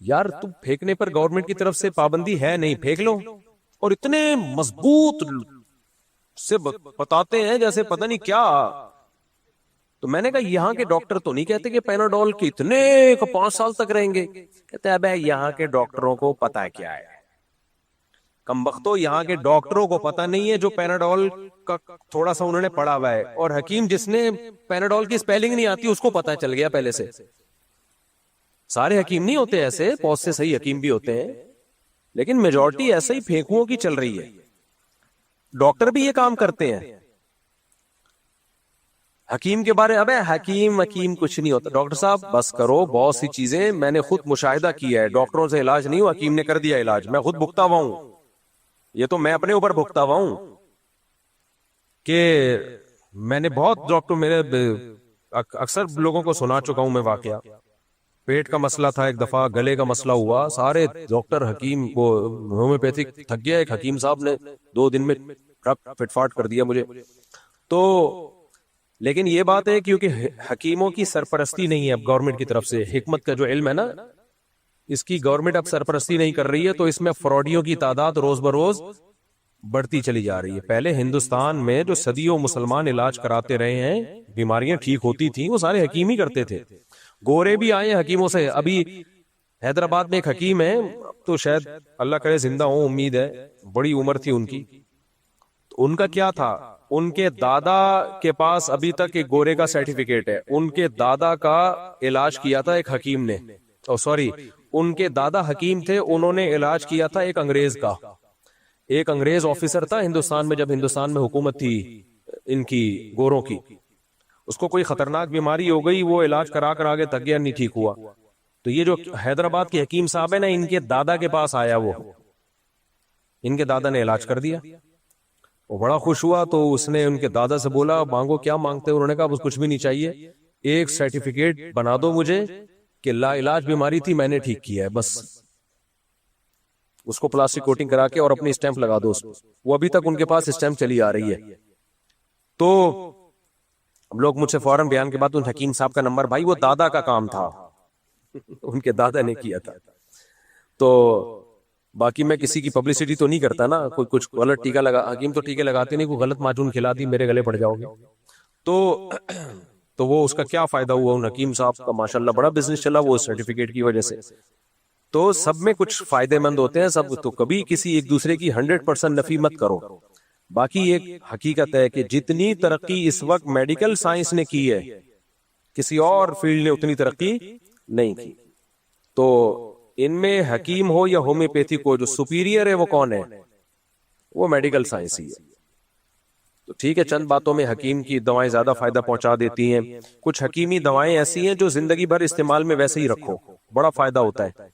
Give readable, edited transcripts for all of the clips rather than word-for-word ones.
یار تم پھینکنے پر گورنمنٹ کی طرف سے پابندی ہے نہیں، پھینک لو. اور اتنے مضبوط سے بتاتے ہیں جیسے پتہ نہیں کیا. تو میں نے کہا یہاں کے ڈاکٹر تو نہیں کہتے کہ پیناڈول کتنے 5 سال تک رہیں گے. کہتے ہیں ابے یہاں کے ڈاکٹروں کو پتا کیا ہے، کمبختو یہاں کے ڈاکٹروں کو پتا نہیں ہے جو پیناڈول کا تھوڑا سا انہوں نے پڑھا ہوا ہے، اور حکیم جس نے پیناڈول کی سپیلنگ نہیں آتی اس کو پتا چل گیا پہلے سے. سارے حکیم نہیں ہوتے ایسے، بہت سے صحیح حکیم بھی ہوتے ہیں، لیکن میجورٹی ایسے ہی پھینکوؤں کی چل رہی ہے. ڈاکٹر بھی یہ کام کرتے ہیں. حکیم کے بارے ابے حکیم کچھ نہیں ہوتا. ڈاکٹر صاحب بس کرو، بہت سی چیزیں میں نے خود مشاہدہ کیا ہے، ڈاکٹروں سے علاج نہیں ہوا، حکیم نے کر دیا علاج. میں خود بھگتا ہوا ہوں، یہ تو میں اپنے اوپر بھگتا ہوا ہوں کہ میں نے بہت ڈاکٹر، میرے اکثر لوگوں کو سنا چکا ہوں میں واقعہ. پیٹ کا مسئلہ تھا ایک دفعہ، گلے کا مسئلہ ہوا، سارے ڈاکٹر حکیم وہ ہومیوپیتھک تھک گیا. ایک حکیم صاحب نے 2 دن میں فٹ فاٹ کر دیا مجھے. تو لیکن یہ بات ہے کیونکہ حکیموں کی سرپرستی نہیں ہے اب گورنمنٹ کی طرف سے، حکمت کا جو علم ہے نا اس کی گورنمنٹ اب سرپرستی نہیں کر رہی ہے، تو اس میں فراڈیوں کی تعداد روز بروز بڑھتی چلی جا رہی ہے. پہلے ہندوستان میں جو صدیوں مسلمان علاج کراتے رہے ہیں، بیماریاں ٹھیک ہوتی تھیں، وہ سارے حکیم ہی کرتے تھے. گورے بھی آئے حکیموں سے. ابھی حیدرآباد میں ایک حکیم ہے، تو شاید اللہ کرے زندہ ہوں، امید ہے، بڑی عمر تھی ان کی. تو ان کا کیا تھا، ان کے دادا کے پاس ابھی تک ایک گورے کا سرٹیفکیٹ ہے. ان کے دادا کا علاج کیا تھا ایک حکیم نے، ان کے دادا حکیم تھے، انہوں نے علاج کیا تھا ایک انگریز کا. ایک انگریز آفیسر تھا ہندوستان میں، جب ہندوستان میں حکومت تھی ان کی گوروں کی، اس کو کوئی خطرناک بیماری ہو گئی، وہ علاج کرا کر آگے تک گیا، نہیں ٹھیک ہوا. تو یہ جو حیدرآباد کے حکیم صاحب ہے نا، ان کے دادا کے پاس آیا، وہ ان کے دادا نے علاج کر دیا. وہ بڑا خوش ہوا، تو اس نے ان کے دادا سے بولا مانگو کیا مانگتے. انہوں نے کہا بس کچھ بھی نہیں چاہیے، ایک سرٹیفکیٹ بنا دو مجھے کہ لا علاج بیماری تھی میں نے ٹھیک کیا ہے، بس. اس کو پلاسٹک کوٹنگ کرا کے اور اپنی اسٹیمپ لگا دو اس کو. وہ ابھی تک ان کے پاس اسٹیمپ چلی آ رہی ہے. تو لوگ مجھ سے فوراً بیان کے بعد ان حکیم صاحب کا نمبر، بھائی وہ دادا کا کام تھا، ان کے دادا نے کیا تھا. تو باقی میں کسی کی پبلسٹی تو نہیں کرتا نا، کوئی کچھ غلط ٹیکا لگا، حکیم تو ٹیکے لگاتے نہیں، کوئی غلط معجون کھلا دی میرے گلے پڑ جاؤ گے. تو وہ اس کا کیا فائدہ ہوا ان حکیم صاحب کا، ماشاءاللہ بڑا بزنس چلا وہ سرٹیفکیٹ کی وجہ سے. تو سب میں کچھ فائدے مند ہوتے ہیں سب، تو کبھی کسی ایک دوسرے کی 100% نفی مت کرو. باقی ایک حقیقت ہے کہ جتنی ترقی اس وقت میڈیکل سائنس نے کی ہے، کسی اور فیلڈ نے اتنی ترقی نہیں کی. تو ان میں حکیم ہو یا ہومیوپیتھک ہو، جو سپیریئر ہے وہ کون ہے، وہ میڈیکل سائنس ہی ہے. تو ٹھیک ہے، چند باتوں میں حکیم کی دوائیں زیادہ فائدہ پہنچا دیتی ہیں. کچھ حکیمی دوائیں ایسی ہیں جو زندگی بھر استعمال میں ویسے ہی رکھو، بڑا فائدہ ہوتا ہے،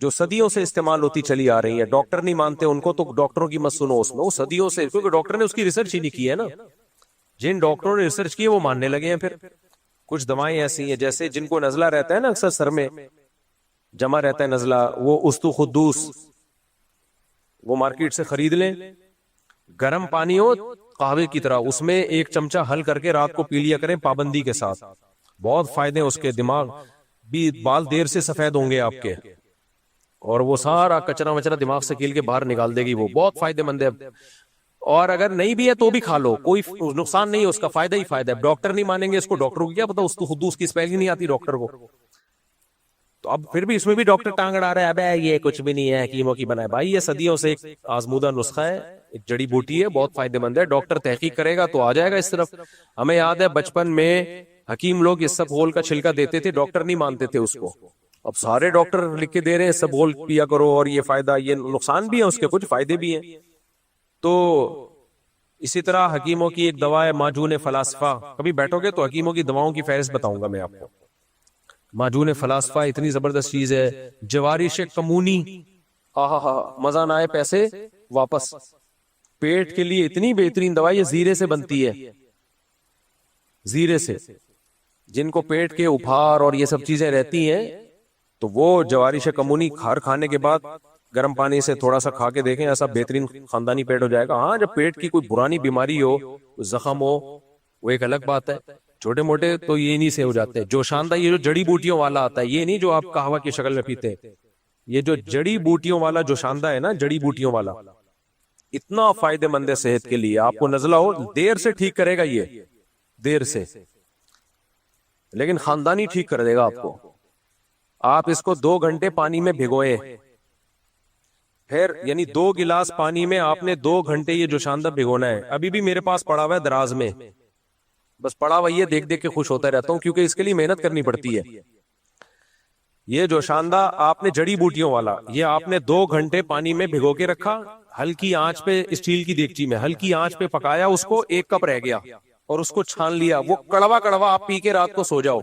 جو صدیوں سے استعمال ہوتی چلی آ رہی ہیں. ڈاکٹر نہیں مانتے ان کو، تو ڈاکٹروں کی مت سنو اس میں، وہ صدیوں سے، کیونکہ ڈاکٹر نے اس کی ریسرچ ہی نہیں کی ہے نا. جن ڈاکٹروں نے ریسرچ کی ہے وہ ماننے لگے ہیں. پھر کچھ دوائیں ایسی ہیں جیسے جن کو نزلہ رہتا ہے نا، اکثر سر میں جمع رہتا ہے نزلہ، وہ استو خدوس، وہ مارکیٹ سے خرید لیں. گرم پانی ہو قہوے کی طرح، اس میں 1 چمچہ حل کر کے رات کو پی لیا کریں پابندی کے ساتھ. بہت فائدے ہیں اس کے، دماغ بھی، بال دیر سے سفید ہوں گے آپ کے، اور وہ سارا کچرا وچرا دماغ سے کیل کے باہر نکال دے گی. وہ بہت فائدے مند ہے. اور اگر نہیں بھی ہے تو بھی کھا لو، کوئی نقصان نہیں ہے اس کا، فائدہ ہی فائدہ ہے. ڈاکٹر نہیں مانیں گے اس کو، ڈاکٹر کو کیا پتا، اس کو خود اس کی اسپیلنگ نہیں آتی ڈاکٹر کو. تو اب پھر بھی اس میں بھی ڈاکٹر ٹانگ اڑا رہا ہے، ابے یہ کچھ بھی نہیں ہے، حکیموں کی بنا ہے. بھائی یہ صدیوں سے ایک آزمودہ نسخہ ہے، ایک جڑی بوٹی ہے، بہت فائدہ مند ہے. ڈاکٹر تحقیق کرے گا تو آ جائے گا اس طرف. ہمیں یاد ہے بچپن میں حکیم لوگ اس سب کا چھلکا دیتے تھے، ڈاکٹر نہیں مانتے تھے اس کو. اب سارے ڈاکٹر لکھ کے دے رہے ہیں سب گول پیا کرو، اور یہ فائدہ، یہ نقصان بھی ہے اس کے، کچھ فائدے بھی ہیں. تو اسی طرح حکیموں کی ایک دوا ہے معجون فلاسفہ. کبھی بیٹھو گے تو حکیموں کی دواؤں کی فہرست بتاؤں گا میں آپ کو. معجون فلاسفہ اتنی زبردست چیز ہے. جوارش کمونی، مزہ نہ آئے پیسے واپس. پیٹ کے لیے اتنی بہترین دوائی، یہ زیرے سے بنتی ہے، زیرے سے. جن کو پیٹ کے ابھار اور یہ سب چیزیں رہتی ہیں تو وہ جوارش کمونی کھانے کے بعد گرم پانی سے تھوڑا سا کھا کے دیکھیں، ایسا بہترین خاندانی پیٹ ہو جائے گا. ہاں جب پیٹ کی کوئی پرانی بیماری ہو، زخم ہو، وہ ایک الگ بات ہے. چھوٹے موٹے تو یہ نہیں سے ہو جاتے. جوشاندہ یہ جو جڑی بوٹیوں والا آتا ہے, یہ نہیں جو آپ قہوہ کی شکل میں پیتے, یہ جو جڑی بوٹیوں والا جوشاندہ ہے نا, جڑی بوٹیوں والا, اتنا فائدہ مند ہے صحت کے لیے. آپ کو نزلہ ہو دیر سے ٹھیک کرے گا, یہ دیر سے, لیکن خاندانی ٹھیک کر دے گا آپ کو. آپ اس کو 2 گھنٹے پانی میں بھگوئے, پھر یعنی 2 گلاس پانی میں آپ نے 2 گھنٹے یہ جوشاندہ بھگونا ہے. ابھی بھی میرے پاس پڑا ہوا ہے دراز میں, بس پڑا ہوا یہ دیکھ دیکھ کے خوش ہوتا رہتا ہوں, کیونکہ اس کے لیے محنت کرنی پڑتی ہے. یہ جوشاندہ آپ نے جڑی بوٹیوں والا, یہ آپ نے 2 گھنٹے پانی میں بھگو کے رکھا, ہلکی آنچ پہ, اسٹیل کی دیگچی میں ہلکی آنچ پہ پکایا اس کو, 1 کپ رہ گیا اور اس کو چھان لیا. وہ کڑوا کڑوا آپ پی کے رات کو سو جاؤ,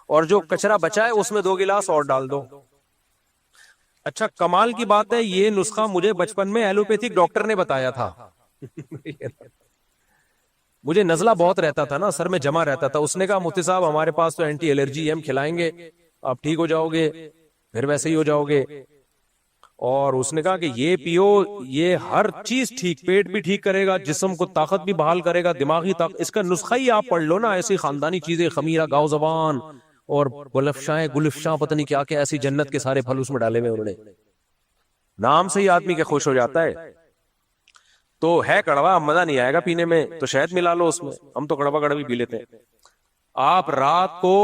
اور جو کچرا بچا ہے اس میں 2 گلاس اور ڈال دو. اچھا کمال کی بات ہے, یہ نسخہ مجھے بچپن میں ایلوپیتھک ڈاکٹر نے بتایا تھا. مجھے نزلہ بہت رہتا تھا نا, سر میں جمع رہتا تھا. اس نے کہا مفتی صاحب ہمارے پاس تو اینٹی الرجی ہے, ہم کھلائیں گے, آپ ٹھیک ہو جاؤ گے, پھر ویسے ہی ہو جاؤ گے. اور اس نے کہا کہ یہ پیو, یہ ہر چیز ٹھیک, پیٹ بھی ٹھیک کرے گا, جسم کو طاقت بھی بحال کرے گا, دماغی طاقت. اس کا نسخہ ہی آپ پڑھ لو نا, ایسی خاندانی چیزیں, خمیرہ, گاؤ زبان اور گلفشاں پتہ نہیں کیا کیا, ایسی جنت کے سارے پھل اس میں ڈالے ہوئے انہوں نے. نام سے ہی آدمی کے خوش ہو جاتا ہے. تو ہے کڑوا, مزہ نہیں آئے گا پینے میں, تو شہد ملا لو اس میں. ہم تو کڑوا کڑوی پی لیتے ہیں. آپ رات کو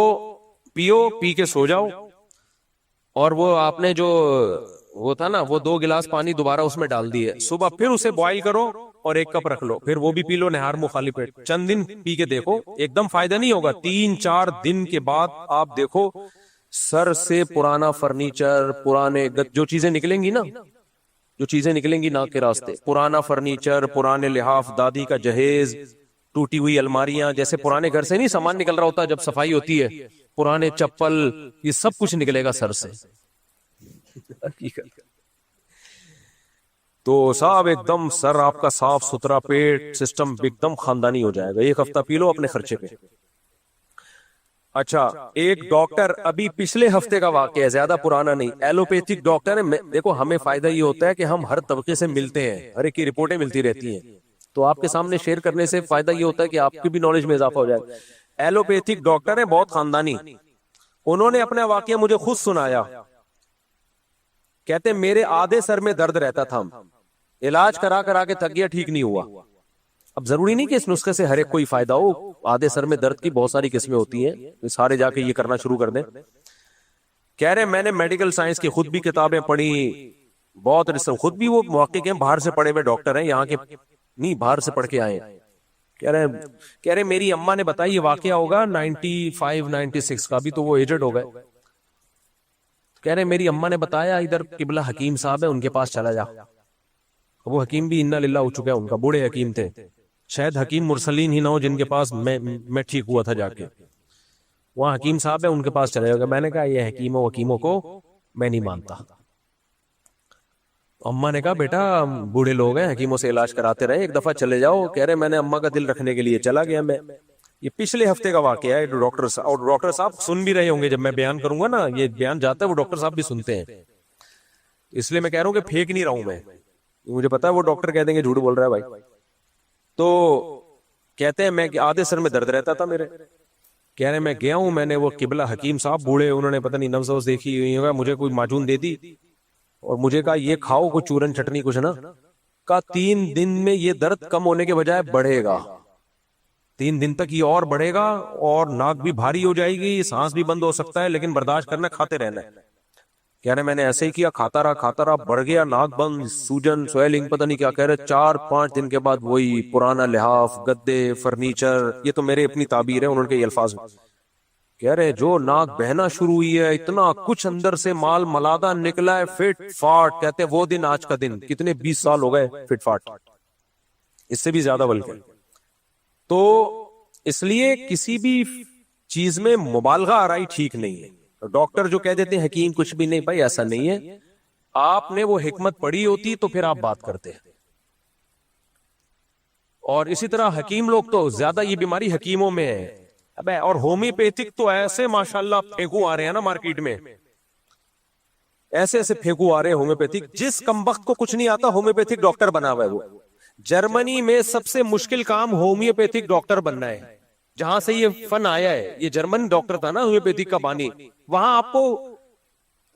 پیو, پی کے سو جاؤ, اور وہ آپ نے جو وہ تھا نا, وہ 2 گلاس پانی دوبارہ اس میں ڈال دیے. صبح پھر اسے بوائل کرو اور 1 کپ رکھ لو, پھر وہ بھی پی لو نہار منہ خالی پیٹ. چند دن پی کے دیکھو, ایک دم فائدہ نہیں ہوگا. 3-4 دن کے بعد آپ دیکھو سر سے پرانا فرنیچر, پرانے جو چیزیں نکلیں گی نا, جو چیزیں نکلیں گی ناک کے راستے, پرانا فرنیچر, پرانے لحاف, دادی کا جہیز, ٹوٹی ہوئی الماریاں, جیسے پرانے گھر سے نہیں سامان نکل رہا ہوتا جب صفائی ہوتی ہے, پرانے چپل, یہ سب کچھ نکلے گا سر سے. تو صاحب ایک دم سر آپ کا صاف ستھرا, پیٹ سسٹم ایک دم خاندانی ہو جائے گا. 1 ہفتہ پی لو اپنے خرچے پہ. اچھا ایک ڈاکٹر, ابھی پچھلے ہفتے کا واقعہ ہے, زیادہ پرانا نہیں, ایلوپیتھک ڈاکٹر ہے. دیکھو ہمیں فائدہ یہ ہوتا ہے کہ ہم ہر طبقے سے ملتے ہیں, ہر ایک کی رپورٹیں ملتی رہتی ہیں, تو آپ کے سامنے شیئر کرنے سے فائدہ یہ ہوتا ہے کہ آپ کی بھی نالج میں اضافہ ہو جائے. ایلوپیتھک ڈاکٹر ہے, بہت خاندانی. انہوں نے اپنا واقعہ مجھے خود سنایا. کہتے میرے آدھے سر میں درد رہتا تھا, علاج کرا کرا کے تھک گیا, ٹھیک نہیں ہوا. اب ضروری نہیں کہ اس نسخے سے ہر ایک کوئی فائدہ ہو, آدھے سر میں درد کی بہت ساری قسمیں ہوتی ہیں, سارے جا کے یہ کرنا شروع کر دیں. کہہ رہے میں نے میڈیکل سائنس کی خود بھی کتابیں پڑھی, بہت ریسرچ, خود بھی وہ محقق ہیں, باہر سے پڑھے ہوئے ڈاکٹر ہیں, یہاں کے نہیں, باہر سے پڑھ کے آئے. کہہ رہے میری اماں نے بتایا یہ واقعہ ہوگا 95-96 کا, بھی تو وہ ایجڈ ہو گئے. کہہ رہے میری اماں نے بتایا ادھر قبلہ حکیم صاحب ہے, ان کے پاس چلا جا. وہ حکیم بھی انا للہ ہو چکا ہے, ان کا بوڑھے حکیم تھے, شاید حکیم مرسلین ہی نہ ہو جن کے پاس میں ٹھیک ہوا تھا جا کے. وہاں حکیم صاحب ہے, ان کے پاس چلے گا. میں نے کہا یہ حکیموں کو میں نہیں مانتا. اماں نے کہا بیٹا بوڑھے لوگ ہیں, حکیموں سے علاج کراتے رہے, ایک دفعہ چلے جاؤ. کہہ رہے میں نے اماں کا دل رکھنے کے لیے چلا گیا. میں یہ پچھلے ہفتے کا واقعہ ہے. ڈاکٹر صاحب سن بھی رہے ہوں گے جب میں بیان کروں گا نا, یہ بیان جاتا ہے وہ ڈاکٹر صاحب بھی سنتے ہیں, اس لیے میں کہہ رہا ہوں کہ پھینک نہیں رہا ہوں میں, مجھے پتا ہے وہ ڈاکٹر کہہ دیں گے جھوٹ بول رہا ہے بھائی. تو کہتے ہیں میں آدھے سر میں درد رہتا تھا میرے. کہہ رہے میں گیا ہوں, میں نے وہ قبلہ حکیم صاحب بوڑھے, انہوں نے پتہ نہیں نبض دیکھی ہوئی ہوگا, مجھے کوئی معجون دے دی اور مجھے کہا یہ کھاؤ کوئی چورن چٹنی کچھ نا. کہا 3 دن میں یہ درد کم ہونے کے بجائے بڑھے گا, 3 دن تک یہ اور بڑھے گا, اور ناک بھی بھاری ہو جائے گی, سانس بھی بند ہو سکتا ہے, لیکن برداشت کرنا, کھاتے رہنا ہے. کہہ رہے میں نے ایسے ہی کیا, کھاتا رہا, بڑھ گیا, ناک بند, سوجن, سویلنگ, پتہ نہیں کیا. کہہ رہے 4-5 دن کے بعد وہی پرانا لحاف, گدے, فرنیچر, یہ تو میرے اپنی تعبیر ہے, انہوں کے الفاظ میں. کہہ رہے جو ناک بہنا شروع ہوئی ہے, اتنا کچھ اندر سے مال ملادہ نکلا ہے, فٹ فاٹ. کہتے وہ دن آج کا دن, کتنے 20 سال ہو گئے فٹ فاٹ, اس سے بھی زیادہ بلکہ. تو اس لیے کسی بھی چیز میں مبالغہ آرائی ٹھیک نہیں ہے. ڈاکٹر جو کہہ دیتے ہیں حکیم کچھ بھی نہیں, بھائی ایسا نہیں ہے. آپ نے وہ حکمت پڑھی ہوتی تو پھر آپ بات کرتے ہیں. اور اسی طرح حکیم لوگ تو زیادہ یہ بیماری حکیموں میں ہے. ابے اور ہومیوپیتھک تو ایسے ماشاءاللہ پھینکو آ رہے ہیں نا مارکیٹ میں, ایسے ایسے پھینکو آ رہے ہیں ہومیوپیتھک. جس کمبخت کو کچھ نہیں آتا ہومیوپیتھک ڈاکٹر بنا ہوا ہے وہ. جرمنی میں سب سے مشکل کام ہومیوپیتھک ڈاکٹر بننا ہے. جہاں سے یہ فن آیا ہے, یہ جرمن ڈاکٹر تھا نا ہومیوپیتھک کا بانی, وہاں آپ کو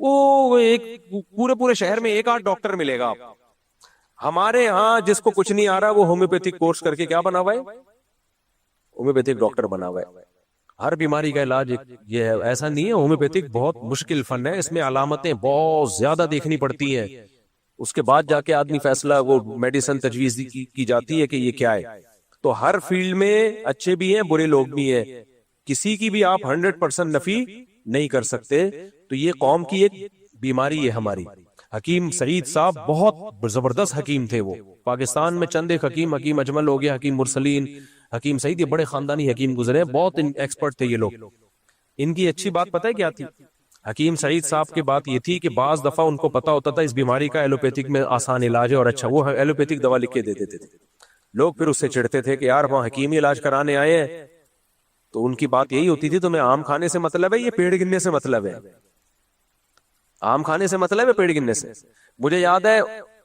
وہ ایک پورے شہر میں 1-8 ڈاکٹر ملے گا. ہمارے ہاں جس کو کچھ نہیں آ رہا وہ ہومیوپیتھک کورس کر کے کیا بنا ہوا ہے, ہومیوپیتھک ڈاکٹر بنا ہوا ہے. ہر بیماری کا علاج یہ ہے, ایسا نہیں ہے. ہومیوپیتھک بہت مشکل فن ہے, اس میں علامتیں بہت زیادہ دیکھنی پڑتی ہیں, اس کے بعد جا کے آدمی فیصلہ وہ میڈیسن تجویز کی جاتی ہے کہ یہ کیا ہے. تو ہر فیلڈ میں اچھے بھی ہیں برے لوگ بھی ہیں, کسی کی بھی آپ 100% نفی نہیں کر سکتے. تو یہ قوم کی ایک بیماری ہے ہماری. حکیم سعید صاحب بہت زبردست حکیم تھے. وہ پاکستان میں چند ایک حکیم اجمل ہو گیا, حکیم مرسلین, حکیم سعید, یہ بڑے خاندانی حکیم گزرے, بہت ایکسپرٹ تھے یہ لوگ. ان کی اچھی بات پتہ ہے کیا تھی؟ حکیم سعید صاحب کی بات یہ تھی کہ بعض دفعہ ان کو پتا ہوتا تھا اس بیماری کا ایلوپیتھک میں آسان علاج ہے اور اچھا, وہ ایلوپیتھک دوا لکھ کے دے دیتے تھے. لوگ پھر اس سے چڑھتے تھے کہ یار وہاں حکیمی علاج کرانے آئے ہیں. تو ان کی بات یہی ہوتی تھی تمہیں آم کھانے سے مطلب ہے, یہ پیڑ گننے سے مطلب ہے. آم کھانے سے مطلب ہے پیڑ گننے سے. مجھے یاد ہے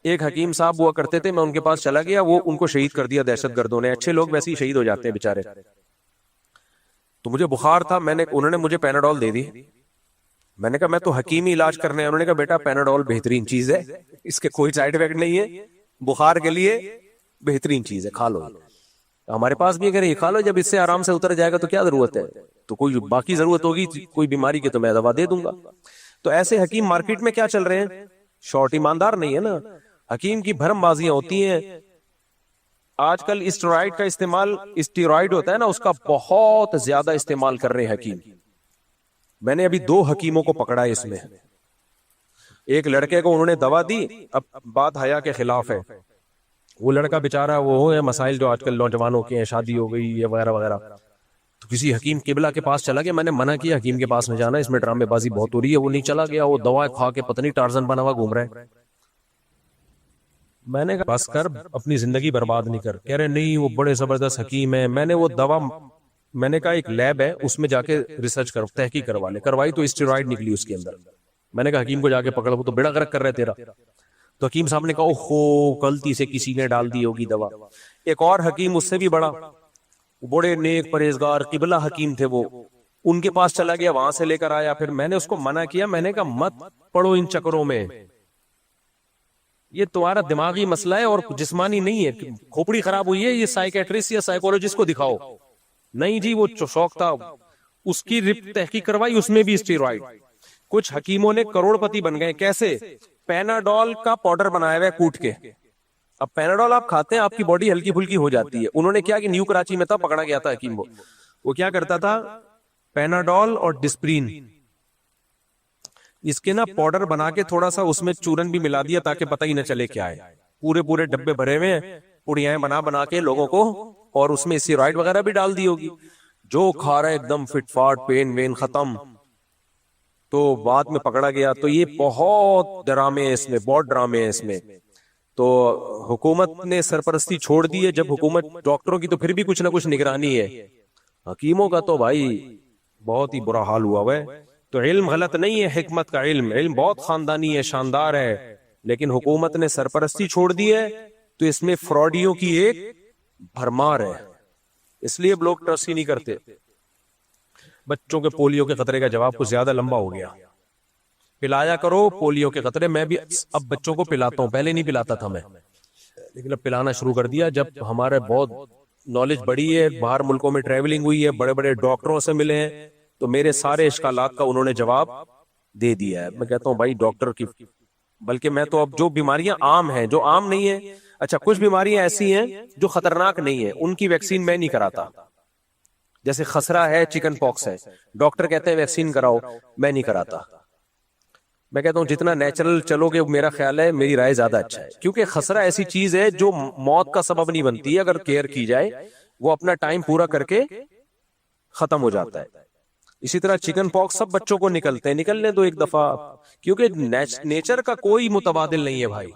ایک حکیم صاحب ہوا کرتے تھے, میں ان کے پاس چلا گیا, وہ ان کو شہید کر دیا دہشت گردوں نے. اچھے لوگ ویسے ہی شہید ہو جاتے ہیں بےچارے. تو مجھے بخار تھا, انہوں نے مجھے پیناڈول دے دی. میں نے کہا میں تو حکیمی علاج کرنے ہیں. انہوں نے کہا بیٹا پیناڈول بہترین چیز ہے, اس کے کوئی سائیڈ افیکٹ نہیں ہے, بخار کے لیے بہترین چیز ہے, کھا لو. ہمارے پاس بھی اگر یہ کھا لو, جب اس سے آرام سے اتر جائے گا تو کیا ضرورت ہے, تو کوئی باقی ضرورت ہوگی کوئی بیماری کی تو میں دوا دے دوں گا. تو ایسے حکیم مارکیٹ میں کیا چل رہے ہیں, شارٹ ایماندار نہیں ہے نا. حکیم کی بھرم بازیاں ہوتی ہیں. آج کل اسٹیرائڈ کا استعمال, اسٹیرائڈ ہوتا ہے نا, اس کا بہت زیادہ استعمال کر رہے ہیں حکیم. میں نے ابھی 2 حکیموں کو پکڑا ہے اس میں. ایک لڑکے کو انہوں نے دوا دی, اب بات حیا کے خلاف ہے. وہ لڑکا بیچارہ, وہ ہے مسائل جو آج کل نوجوانوں کے ہیں, شادی ہو گئی ہے وغیرہ وغیرہ, تو کسی حکیم قبلہ کے پاس چلا گیا. میں نے منع کیا حکیم کے پاس نہ جانا, اس میں ڈرامے بازی بہت ہو رہی ہے. وہ نہیں چلا گیا, وہ دوا کھا کے پتہ نہیں ٹارزن بنا ہوا گھوم رہا ہے. میں نے کہا بس کر, اپنی زندگی برباد نہیں کر. کہہ رہے نہیں وہ بڑے زبردست حکیم ہیں. میں نے وہ دوا, میں نے کہا ایک لیب ہے اس میں جا کے ریسرچ کرو, تحقیق کروا لے. کروائی تو اسٹیرائڈ نکلی اس کے اندر. میں نے کہا حکیم کو جا کے پکڑ, وہ تو بیڑا غرق کر رہے تیرا. تو حکیم صاحب نے کہا اوہو غلطی سے کسی نے ڈال دی ہوگی دوا. ایک اور حکیم اس سے بھی بڑا, بڑے نیک پرہیزگار قبلہ حکیم تھے, وہ ان کے پاس چلا گیا, وہاں سے لے کر آیا. پھر میں نے اس کو منع کیا, میں نے کہا مت پڑھو ان چکروں میں, یہ تمہارا دماغی مسئلہ ہے اور جسمانی نہیں ہے. کھوپڑی خراب ہوئی ہے, یہ سائیکیٹرسٹ یا سائیکولوجسٹ کو دکھاؤ. نہیں جی وہ شوق تھا, اس کی تحقیق کروائی, اس میں بھی اسٹیرائڈ. کچھ حکیموں نے کروڑ پتی بن گئے. کیسے؟ پیناڈول کا پاؤڈر بنایا ہوا ہے کوٹ کے. اب پیناڈول آپ کھاتے ہیں, آپ کی باڈی ہلکی پھلکی ہو جاتی ہے. انہوں نے کیا کہ نیو کراچی میں تھا, پکڑا گیا تھا حکیم. وہ کیا کرتا تھا, پیناڈول اور ڈسپرین اس کے نا پاؤڈر بنا کے تھوڑا سا اس میں چورن بھی ملا دیا تاکہ پتہ ہی نہ چلے کیا ہے. پورے ڈبے بھرے ہوئے ہیں, پڑیاں بنا کے لوگوں کو, اور اس میں اسٹیرائڈ وغیرہ بھی ڈال دی ہوگی. جو کھا رہا ہے ایک دم فٹ فاٹ, پین وین ختم. تو بعد میں پکڑا گیا. تو یہ بہت ڈرامے ہیں اس میں, بہت ڈرامے ہیں اس میں. تو حکومت نے سرپرستی چھوڑ دی ہے. جب حکومت, ڈاکٹروں کی تو پھر بھی کچھ نہ کچھ نگرانی ہے, حکیموں کا تو بھائی بہت ہی برا حال ہوا ہے. تو علم غلط نہیں ہے, حکمت کا علم بہت خاندانی ہے, شاندار ہے, لیکن حکومت نے سرپرستی چھوڑ دی ہے تو اس میں فراڈیوں کی ایک بھرمار ہے. اس لیے اب لوگ ٹرسٹ ہی نہیں کرتے. بچوں کے پولیو کے خطرے کا جواب کچھ زیادہ لمبا ہو گیا. پلایا کرو پولیو کے خطرے. میں بھی اب بچوں کو پلاتا ہوں, پہلے نہیں پلاتا تھا میں, لیکن اب پلانا شروع کر دیا. جب ہمارے بہت نالج بڑی ہے, باہر ملکوں میں ٹریولنگ ہوئی ہے, بڑے بڑے ڈاکٹروں سے ملے ہیں, تو میرے سارے اشکالات کا انہوں نے جواب دے دیا ہے. میں کہتا ہوں بھائی ڈاکٹر کی, بلکہ میں تو اب جو بیماریاں عام ہیں, جو عام نہیں ہیں, اچھا کچھ بیماریاں ایسی ہیں جو خطرناک نہیں ہیں, ان کی ویکسین میں نہیں کراتا. جیسے خسرہ ہے, چکن پاکس ہے, ڈاکٹر کہتے ہیں ویکسین کراؤ, میں نہیں کراتا. میں کہتا ہوں جتنا نیچرل چلو گے میرا خیال ہے, میری رائے زیادہ اچھا ہے. کیونکہ خسرہ ایسی چیز ہے جو موت کا سبب نہیں بنتی ہے, اگر کیئر کی جائے وہ اپنا ٹائم پورا کر کے ختم ہو جاتا ہے. اسی طرح چکن پاکس سب بچوں کو نکلتے ہیں, نکلنے دو ایک دفعہ, کیونکہ نیچر کا کوئی متبادل نہیں ہے بھائی.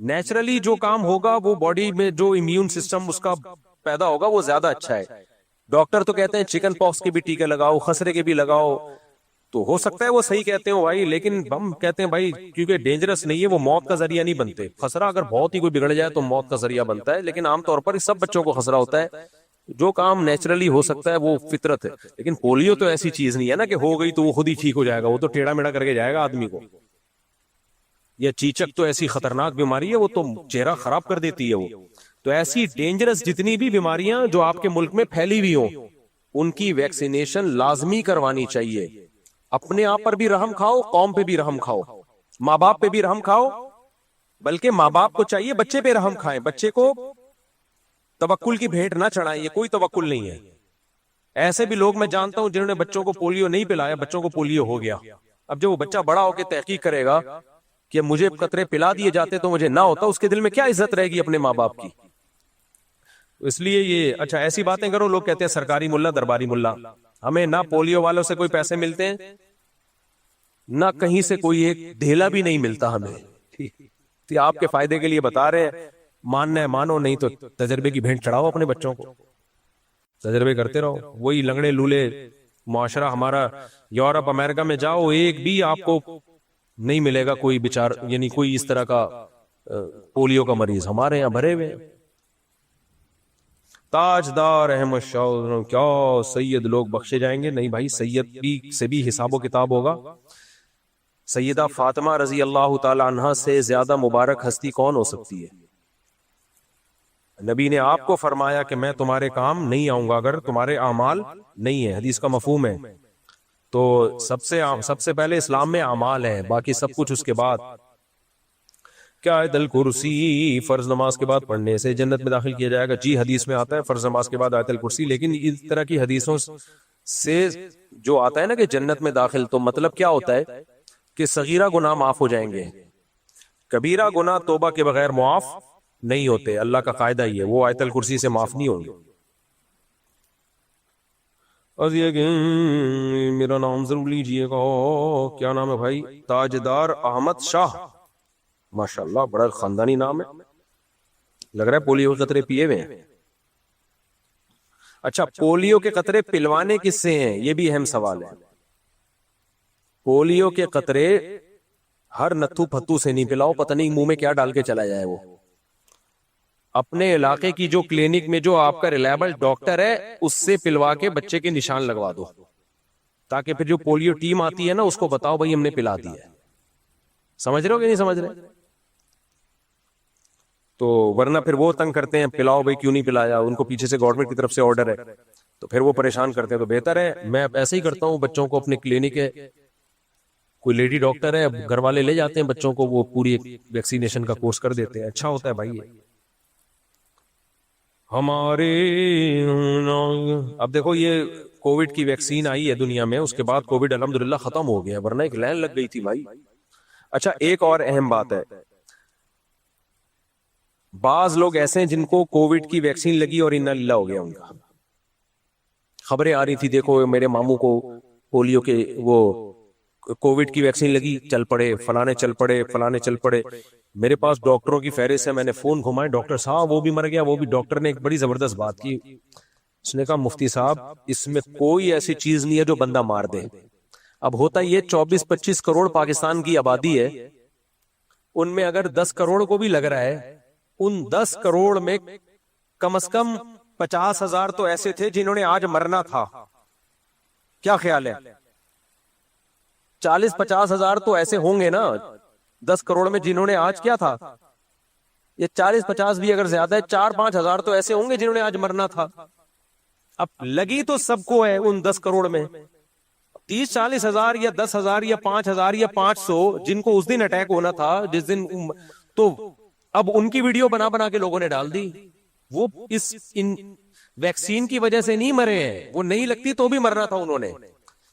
نیچرلی جو کام ہوگا وہ باڈی میں جو امیون سسٹم اس کا پیدا ہوگا وہ زیادہ اچھا ہے. ڈاکٹر تو کہتے ہیں چکن پاکس کے بھی ٹیکے لگاؤ, خسرے کے بھی لگاؤ, تو ہو سکتا ہے وہ صحیح کہتے ہیں بھائی, لیکن ہم کہتے ہیں بھائی کیونکہ ڈینجرس نہیں ہے, وہ موت کا ذریعہ نہیں بنتے. خسرہ اگر بہت ہی کوئی بگڑ جائے تو موت کا ذریعہ بنتا ہے, لیکن عام طور پر سب بچوں کو خسرہ ہوتا ہے, جو کام نیچرلی ہو سکتا ہے وہ فطرت ہے. لیکن پولیو تو ایسی چیز نہیں ہے نا کہ ہو گئی تو وہ خود ہی ٹھیک ہو جائے گا, وہ تو ٹیڑھا میڑھا کر کے جائے گا آدمی کو. یا چیچک تو ایسی خطرناک بیماری ہے, وہ تو چہرہ خراب کر دیتی ہے. وہ تو ایسی ڈینجرس جتنی بھی بیماریاں جو آپ کے ملک میں پھیلی ہوئی ہوں, ان کی ویکسینیشن لازمی کروانی چاہیے. اپنے آپ پر بھی رحم کھاؤ, قوم پہ بھی رحم کھاؤ, ماں باپ پہ بھی رحم کھاؤ, بلکہ ماں باپ کو چاہیے بچے پہ رحم کھائیں. بچے کو توکل کی بھیٹ نہ چڑھائیں, یہ کوئی توکل نہیں ہے. ایسے بھی لوگ میں جانتا ہوں جنہوں نے بچوں کو پولیو نہیں پلایا, بچوں کو پولیو ہو گیا. اب جب وہ بچہ بڑا ہو کے تحقیق کرے گا کہ مجھے قطرے پلا دیے جاتے تو مجھے نہ ہوتا, اس کے دل میں کیا عزت رہے گی اپنے ماں باپ کی. اس لیے یہ اچھا ایسی باتیں کرو, لوگ کہتے ہیں سرکاری ملا درباری ملا. ہمیں نہ پولیو والوں سے کوئی پیسے ملتے ہیں, نہ کہیں سے کوئی ایک ڈھیلا بھی نہیں ملتا ہمیں. آپ کے فائدے کے لیے بتا رہے ہیں, ماننا ہے مانو, نہیں تو تجربے کی بھینٹ چڑھاؤ اپنے بچوں کو, تجربے کرتے رہو. وہی لنگڑے لولے معاشرہ ہمارا. یورپ امریکہ میں جاؤ, ایک بھی آپ کو نہیں ملے گا کوئی بیچار, یعنی کوئی اس طرح کا پولیو کا مریض. ہمارے یہاں بھرے ہوئے. تاجدار احمد شاہ کیا سید لوگ بخشے جائیں گے؟ نہیں بھائی, سید بھی سے بھی حساب و کتاب ہوگا. سیدہ فاطمہ رضی اللہ تعالی عنہا سے زیادہ مبارک ہستی کون ہو سکتی ہے؟ نبی نے آپ کو فرمایا کہ میں تمہارے کام نہیں آؤں گا اگر تمہارے اعمال نہیں ہے. حدیث کا مفہوم ہے. تو سب سے پہلے اسلام میں اعمال ہے, باقی سب کچھ اس کے بعد. کیا آیت الکرسی فرض نماز کے بعد پڑھنے سے جنت میں داخل کیا جائے گا؟ جی حدیث میں آتا ہے فرض نماز کے بعد آیت الکرسی. لیکن اس طرح کی حدیثوں سے جو آتا ہے نا کہ جنت میں داخل, تو مطلب کیا ہوتا ہے کہ صغیرہ گناہ معاف ہو جائیں گے, کبیرہ گناہ توبہ کے بغیر معاف نہیں ہوتے. اللہ کا قاعدہ ہی ہے, وہ آیت الکرسی سے معاف نہیں ہوں گے. اور یہ کہ میرا نام ضرور لیجئے گا. کیا نام ہے بھائی؟ تاجدار احمد شاہ. ماشاءاللہ بڑا خاندانی نام ہے. لگ رہا ہے پولیو کے قطرے پیے ہوئے ہیں. اچھا, پولیو کے قطرے پلوانے کس سے ہیں؟ یہ بھی اہم سوال ہے. پولیو کے قطرے ہر نتھو پھتو سے نہیں پلاؤ, پتہ نہیں منہ میں کیا ڈال کے چلا جائے. وہ اپنے علاقے کی جو کلینک میں جو آپ کا ریلائبل ڈاکٹر ہے اس سے پلوا کے بچے کے نشان لگوا دو, تاکہ پھر جو پولیو ٹیم آتی ہے نا اس کو بتاؤ بھائی ہم نے پلا دی ہے. سمجھ رہے ہو کہ نہیں سمجھ رہے؟ تو ورنہ پھر وہ تنگ کرتے ہیں, پلاؤ بھائی کیوں نہیں پلایا, ان کو پیچھے سے گورنمنٹ کی طرف سے آرڈر ہے, تو پھر وہ پریشان کرتے ہیں. تو بہتر ہے, میں ایسے ہی کرتا ہوں بچوں کو, اپنے کلینک ہے کوئی لیڈی ڈاکٹر ہے, گھر والے لے جاتے ہیں بچوں کو, وہ پوری ویکسینیشن کا کورس کر دیتے ہیں. اچھا ہوتا ہے بھائی. ہمارے اب دیکھو یہ کووڈ کی ویکسین آئی ہے دنیا میں, اس کے بعد کووڈ الحمدللہ ختم ہو گیا, ورنہ ایک لائن لگ گئی تھی بھائی. اچھا, ایک اور اہم بات ہے, بعض لوگ ایسے ہیں جن کو کووڈ کی ویکسین لگی اور انا للہ ہو گیا ان کا. خبریں آ رہی تھی, دیکھو میرے ماموں کو پولیو کے وہ کووڈ کی ویکسین لگی, چل پڑے فلانے, چل پڑے فلانے, چل پڑے. میرے پاس ڈاکٹروں کی فہرست ہے, میں نے فون گھمائے, ڈاکٹر صاحب وہ بھی مر گیا, وہ بھی. ڈاکٹر نے ایک بڑی زبردست بات کی, اس نے کہا مفتی صاحب اس میں کوئی ایسی چیز نہیں ہے جو بندہ مار دے. اب ہوتا یہ 24-25 کروڑ پاکستان کی آبادی ہے, ان میں اگر 10 کروڑ کو بھی لگ رہا ہے, ان 10 کروڑ میں کم از کم 50,000 تو ایسے تھے جنہوں نے آج مرنا تھا. کیا خیال ہے؟ 40-50,000 تو ایسے ہوں گے نا 10 کروڑ میں جنہوں نے آج کیا تھا. یہ 40-50 بھی اگر زیادہ ہے, 4-5 ہزار تو ایسے ہوں گے جنہوں نے آج مرنا تھا. اب لگی تو سب کو ہے ان 10 کروڑ میں. 30-40 ہزار یا 10,000 یا 5,000 یا 500 جن کو اس دن اٹیک ہونا تھا جس دن, تو اب ان کی ویڈیو بنا بنا کے لوگوں نے ڈال دی. وہ اس ویکسین کی وجہ سے نہیں مرے ہیں, وہ نہیں لگتی تو بھی مرنا تھا انہوں نے.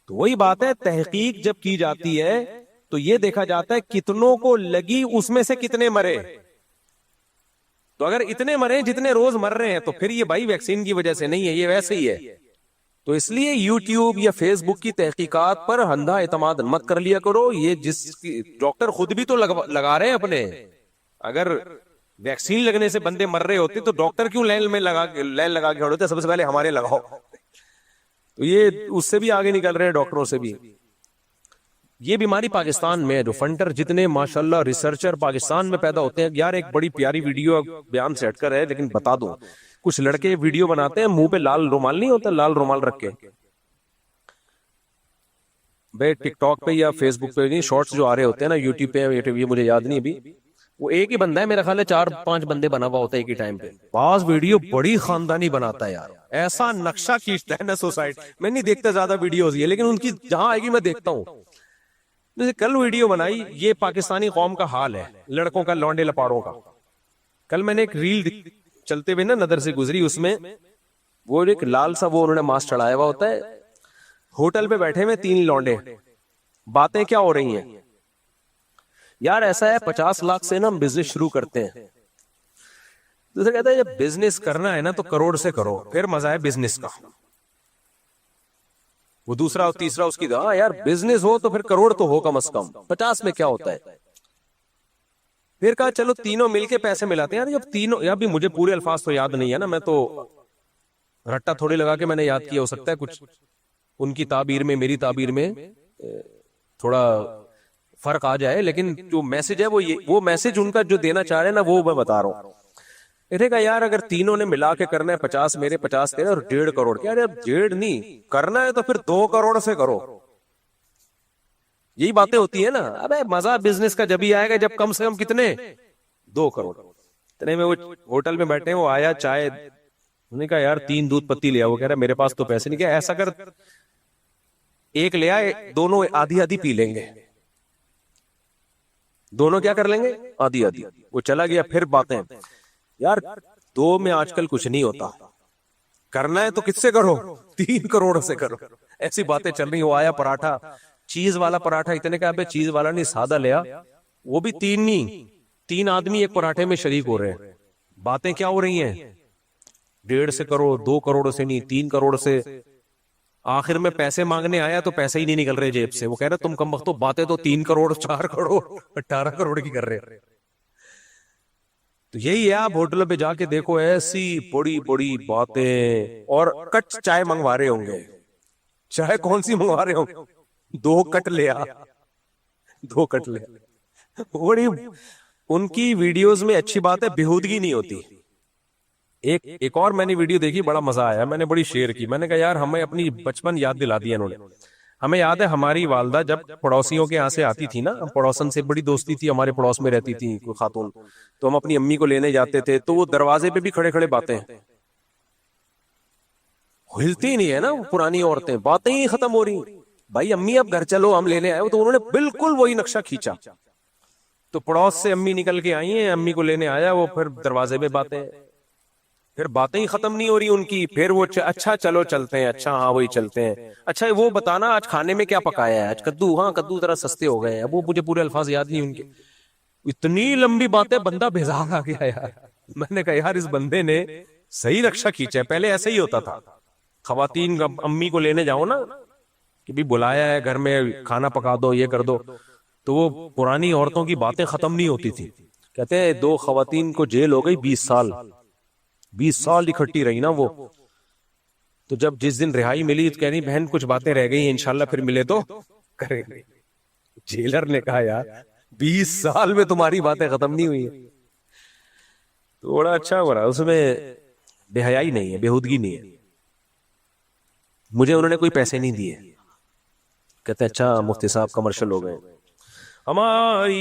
تو وہی بات ہے, تحقیق جب کی جاتی ہے تو یہ دیکھا جاتا ہے کتنوں کو لگی, اس میں سے کتنے مرے. تو اگر اتنے مرے جتنے روز مر رہے ہیں تو پھر یہ بھائی ویکسین کی وجہ سے نہیں ہے, یہ ویسے ہی ہے. تو اس لیے یوٹیوب یا فیس بک کی تحقیقات پر اندھا اعتماد مت کر لیا کرو. یہ جس ڈاکٹر خود بھی تو لگا رہے ہیں اپنے. اگر ویکسین لگنے سے بندے مر رہے ہوتے تو ڈاکٹر کیوں لائن لگا کے کھڑے ہوتے, سب سے پہلے ہمارے لگاؤ. تو یہ اس سے بھی آگے نکل رہے ہیں ڈاکٹروں سے بھی. یہ بیماری پاکستان میں جو فنٹر جتنے ماشاءاللہ ریسرچر پاکستان میں پیدا ہوتے ہیں. یار ایک بڑی پیاری ویڈیو بیان سے ہٹ کر ہے لیکن بتا دوں, کچھ لڑکے ویڈیو بناتے ہیں منہ پہ لال رومال نہیں ہوتا, لال رومال رکھ کے بھائی ٹک ٹاک پہ یا فیس بک پہ نہیں, شارٹس جو آ رہے ہوتے ہیں نا یوٹیوب پہ, یہ مجھے یاد نہیں ابھی, وہ ایک ہی بندہ ہے میرا خیال ہے 4-5 بندے بنا ہوا ہوتا ہے ایک ہی ٹائم پہ. بعض ویڈیو بڑی خاندانی بناتا ہے یار, ایسا نقشہ کھینچتا ہے نا سوسائٹی. میں نہیں دیکھتا زیادہ ویڈیوز یہ, لیکن ان کی جہاں آئے گی میں دیکھتا ہوں. جیسے کل ویڈیو بنائی, یہ پاکستانی قوم کا حال ہے لڑکوں کا, لونڈے لپاڑوں کا. کل میں نے ایک ریل چلتے ہوئے نا نظر سے گزری, اس میں وہ ایک لال سا وہ انہوں نے ماسک چڑھایا ہوا ہوتا ہے, ہوٹل پہ بیٹھے ہوئے 3 لونڈے, باتیں کیا ہو رہی ہیں یار. ایسا ہے 50 لاکھ سے نا ہم بزنس شروع کرتے ہیں. دوسرا کہتا ہے جب بزنس کرنا ہے نا تو کروڑ سے کرو, پھر مزہ ہے بزنس کا. وہ دوسرا اور تیسرا اس کی ہاں یار بزنس ہو تو پھر کروڑ تو ہو کم از کم, 50 میں کیا ہوتا ہے. پھر کہا چلو تینوں مل کے پیسے ملاتے ہیں. یار جب تینوں, یا بھی مجھے پورے الفاظ تو یاد نہیں ہے نا, میں تو رٹا تھوڑی لگا کے میں نے یاد کیا, ہو سکتا ہے کچھ ان کی تعبیر میں میری تعبیر میں تھوڑا فرق آ جائے, لیکن جو میسج ہے وہ میسج ان کا جو دینا چاہ رہے ہیں نا وہ میں بتا رہا ہوں. کہتے کہ یار اگر تینوں نے ملا کے کرنا ہے 50 میرے 50 تیرے اور 1.5 کروڑ, کیا یار 1.5 نہیں کرنا ہے تو پھر 2 کروڑ سے کرو. یہی باتیں ہوتی ہیں نا. ابے مزہ بزنس کا جب ہی آئے گا جب کم سے کم کتنے 2 کروڑ. اتنے میں وہ ہوٹل میں بیٹھے, وہ آیا چائے, انہوں نے کہا یار 3 دودھ پتی لیا. وہ کہہ رہا میرے پاس تو پیسے نہیں. کیا ایسا کر ایک لیا, دونوں آدھی آدھی پی لیں گے, دونوں کیا کر لیں گے آدھی آدھی. وہ چلا گیا. پھر باتیں یار 2 میں آج کل کچھ نہیں ہوتا, کرنا ہے تو کس سے کرو 3 کروڑ سے کرو. ایسی باتیں چل رہی. وہ آیا پراٹھا, چیز والا پراٹھا, اتنے کہا بے چیز والا نہیں سادہ لیا. وہ بھی 3 نہیں, 3 آدمی ایک پراٹھے میں شریک ہو رہے ہیں. باتیں کیا ہو رہی ہیں 1.5 سے کرو, 2 کروڑ سے نہیں 3 کروڑ سے. آخر میں پیسے مانگنے آیا تو پیسے ہی نہیں نکل رہے جیب سے. وہ کہہ رہے تم کم وقت باتیں تو 3 کروڑ 4 کروڑ 18 کروڑ کی کر رہے. تو یہی ہے, آپ ہوٹل پہ جا کے دیکھو ایسی بڑی بڑی باتیں, اور کٹ چائے منگوا رہے ہوں گے. چائے کون سی منگوا رہے ہوں گے, 2 کٹ لیا 2 کٹ لیا. بڑی ان کی ویڈیوز میں اچھی بات ہے بےہودگی نہیں ہوتی. ایک اور میں نے ویڈیو دیکھی, بڑا مزہ آیا, میں نے بڑی شیئر کی. میں نے کہا یار ہمیں اپنی بچپن یاد دلا دیا انہوں نے. ہمیں یاد ہے ہماری والدہ جب پڑوسیوں کے یہاں سے آتی تھی نا, پڑوسن سے بڑی دوستی تھی, ہمارے پڑوس میں رہتی تھی کوئی خاتون, تو ہم اپنی امی کو لینے جاتے تھے تو وہ دروازے پہ بھی کھڑے کھڑے باتیں, ہلتی نہیں ہے نا پرانی عورتیں, باتیں ہی ختم ہو رہی. بھائی امی اب گھر چلو ہم لینے آئے, تو انہوں نے بالکل وہی نقشہ کھینچا. تو پڑوس سے امی نکل کے آئی ہیں, امی کو لینے آیا, وہ پھر دروازے پہ باتیں, پھر باتیں ہی ختم نہیں ہو رہی ان کی. پھر وہ اچھا چلو چلتے ہیں, اچھا ہاں وہی چلتے ہیں, اچھا وہ بتانا آج کھانے میں کیا پکایا ہے, آج کدو, ہاں کدو ذرا سستے ہو گئے ہیں. وہ مجھے پورے الفاظ یاد نہیں ان کے. اتنی لمبی باتیں, بندہ بیزار آ گیا یار. میں نے کہا یار اس بندے نے صحیح نقشہ کھینچا ہے. پہلے ایسے ہی ہوتا تھا, خواتین امی کو لینے جاؤ نا کہ بھی بلایا ہے گھر میں, کھانا پکا دو, یہ کر دو, تو وہ پرانی عورتوں کی باتیں ختم نہیں ہوتی تھی. کہتے ہیں 2 خواتین کو جیل ہو گئی 20 سال اکٹھی رہی نا وہ. تو جب جس دن رہائی ملی تو کہہ رہی بہن کچھ باتیں رہ گئی ہیں, انشاءاللہ پھر ملے تو کریں گے. جیلر نے کہا یار 20 سال میں تمہاری باتیں ختم نہیں ہوئی ہیں. تو بڑا اچھا ہو رہا, اس میں بے حیائی نہیں ہے, بےہودگی نہیں ہے. مجھے انہوں نے کوئی پیسے نہیں دیے. کہتے اچھا مفتی صاحب کمرشل ہو گئے ہماری.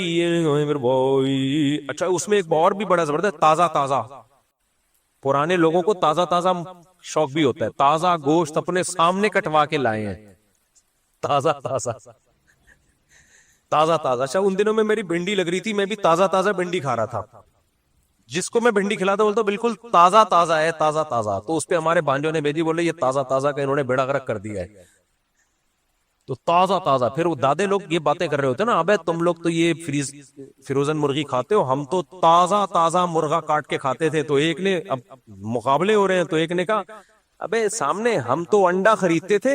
اچھا اس میں ایک اور بھی بڑا زبردست, تازہ تازہ. پرانے لوگوں کو تازہ تازہ شوق بھی ہوتا ہے, تازہ گوشت اپنے سامنے کٹوا کے لائے ہیں, تازہ تازہ تازہ تازہ. اچھا ان دنوں میں میری بھنڈی لگ رہی تھی, میں بھی تازہ تازہ بھنڈی کھا رہا تھا. جس کو میں بھنڈی کھلاتا بولتا بالکل تازہ تازہ ہے, تازہ تازہ. تو اس پہ ہمارے بانجوں نے بھیجی, بولے یہ تازہ تازہ کا انہوں نے بیڑا غرق کر دیا ہے. تو تازہ تازہ. پھر وہ دادے لوگ یہ باتیں کر رہے ہوتے نا, ابے تم لوگ تو یہ فروزن مرغی کھاتے ہو, ہم تو تازہ تازہ مرغا کاٹ کے کھاتے تھے. تو ایک نے, اب مقابلے ہو رہے ہیں, تو ایک نے کہا ابے سامنے ہم تو انڈا خریدتے تھے,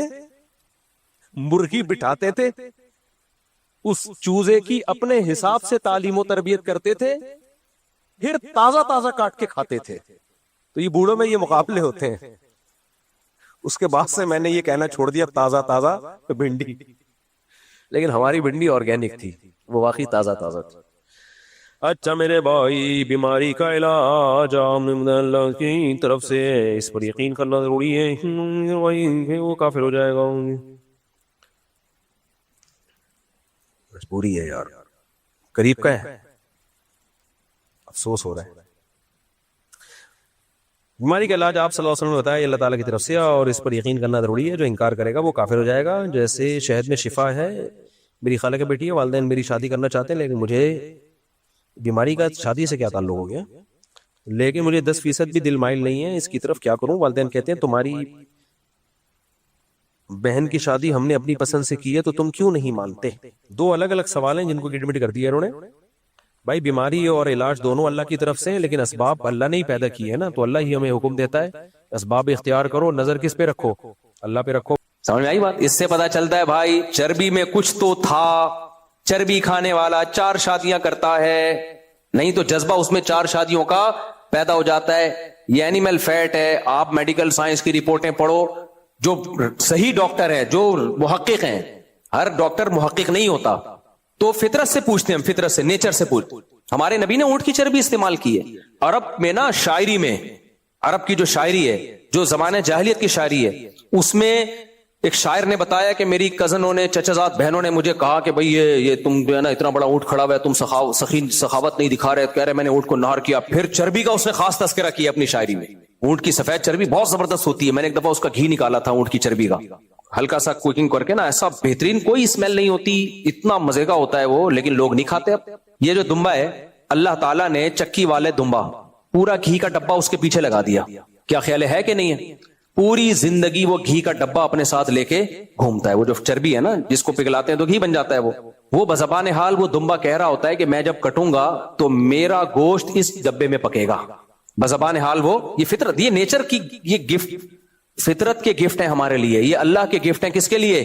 مرغی بٹھاتے تھے, اس چوزے کی اپنے حساب سے تعلیم و تربیت کرتے تھے, پھر تازہ تازہ کاٹ کے کھاتے تھے. تو یہ بوڑھوں میں یہ مقابلے ہوتے ہیں. اس کے بعد سے میں نے یہ کہنا چھوڑ دیا تازہ تازہ بھنڈی. لیکن ہماری بھنڈی آرگینک تھی, وہ واقعی تازہ تازہ تھی. اچھا میرے بھائی, بیماری کا علاج اللہ کی طرف سے, اس پر یقین کرنا ضروری ہے, وہ کافر ہو جائے گا. مجبوری ہے یار, قریب کا ہے, افسوس ہو رہا ہے. بیماری کا علاج آپ صلی اللہ علیہ وسلم نے بتایا اللہ تعالیٰ کی طرف سے, اور اس پر یقین کرنا ضروری ہے. جو انکار کرے گا وہ کافر ہو جائے گا. جیسے شہد میں شفا ہے. میری خالہ کی بیٹی ہے, والدین میری شادی کرنا چاہتے ہیں, لیکن مجھے بیماری کا شادی سے کیا تعلق ہو گیا, لیکن مجھے 10% بھی دل مائل نہیں ہے اس کی طرف, کیا کروں؟ والدین کہتے ہیں تمہاری بہن کی شادی ہم نے اپنی پسند سے کی ہے تو تم کیوں نہیں مانتے؟ دو الگ الگ سوال ہیں جن کو ایڈمٹ کر دیا انہوں نے. بھائی بیماری اور علاج دونوں اللہ کی طرف سے, لیکن اسباب اللہ نے ہی پیدا کیے ہیں نا, تو اللہ ہی ہمیں حکم دیتا ہے اسباب اختیار کرو, نظر کس پہ رکھو؟ اللہ پہ رکھو. سمجھ میں آئی بات؟ اس سے پتا چلتا ہے بھائی چربی میں کچھ تو تھا. چربی کھانے والا 4 شادیاں کرتا ہے, نہیں تو جذبہ اس میں 4 شادیوں کا پیدا ہو جاتا ہے. یہ اینیمل فیٹ ہے. آپ میڈیکل سائنس کی رپورٹیں پڑھو, جو صحیح ڈاکٹر ہے, جو محقق ہیں, ہر ڈاکٹر محقق نہیں ہوتا, تو فطرت سے پوچھتے ہیں, فطرت سے, نیچر سے پوچھتے. ہمارے نبی نے اونٹ کی چربی استعمال کی ہے. عرب میں نا شاعری میں, عرب کی جو شاعری ہے, جو زمانہ جاہلیت کی شاعری ہے, اس میں ایک شاعر نے بتایا کہ میری کزنوں نے, چچازاد بہنوں نے مجھے کہا کہ بھئی یہ تم جو ہے نا اتنا بڑا اونٹ کھڑا ہوا ہے, تم سخاوت نہیں دکھا رہے. کہہ رہے میں نے اونٹ کو نہار کیا. پھر چربی کا اس نے خاص تذکرہ کیا اپنی شاعری میں. اونٹ کی سفید چربی بہت زبردست ہوتی ہے. میں نے ایک دفعہ اس کا گھی نکالا تھا اونٹ کی چربی کا, ہلکا سا کوکنگ کر کے نا, ایسا بہترین, کوئی اسمیل نہیں ہوتی, اتنا مزے کا ہوتا ہے وہ, لیکن لوگ نہیں کھاتے. اب یہ جو دمبا ہے, اللہ تعالیٰ نے چکی والے دمبا پورا گھی کا ڈبہ اس کے پیچھے لگا دیا. کیا خیال ہے کہ نہیں ہے؟ پوری زندگی وہ گھی کا ڈبہ اپنے ساتھ لے کے گھومتا ہے. وہ جو چربی ہے نا, جس کو پگھلاتے ہیں تو گھی بن جاتا ہے. وہ بزبان حال وہ دمبا کہہ رہا ہوتا ہے کہ میں جب کٹوں گا تو میرا گوشت اس ڈبے میں پکے گا. بزبان حال وہ, یہ فطرت, یہ نیچر کی, یہ گفٹ, فطرت کے گفٹ ہیں ہمارے لیے. یہ اللہ کے گفٹ ہیں. کس کے لیے؟